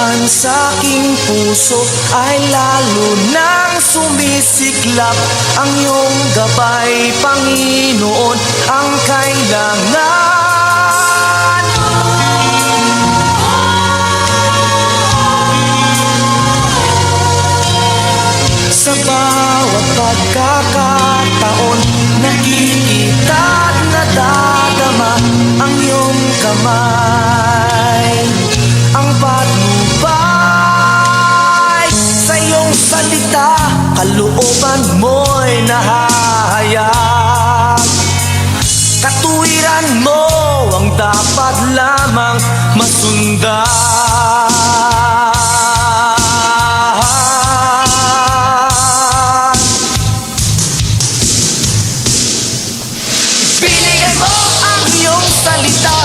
Saan sa aking puso ay lalo nang sumisiklap ang iyong gabay, Panginoon, ang kailangan. Sa bawat pagkakataon, nakikita at nadadama ang iyong kamay, ang patnubay sa iyong salita, kalooban mo'y nahahayag. Katuwiran mo ang dapat lamang masundan. Binigay mo ang iyong salita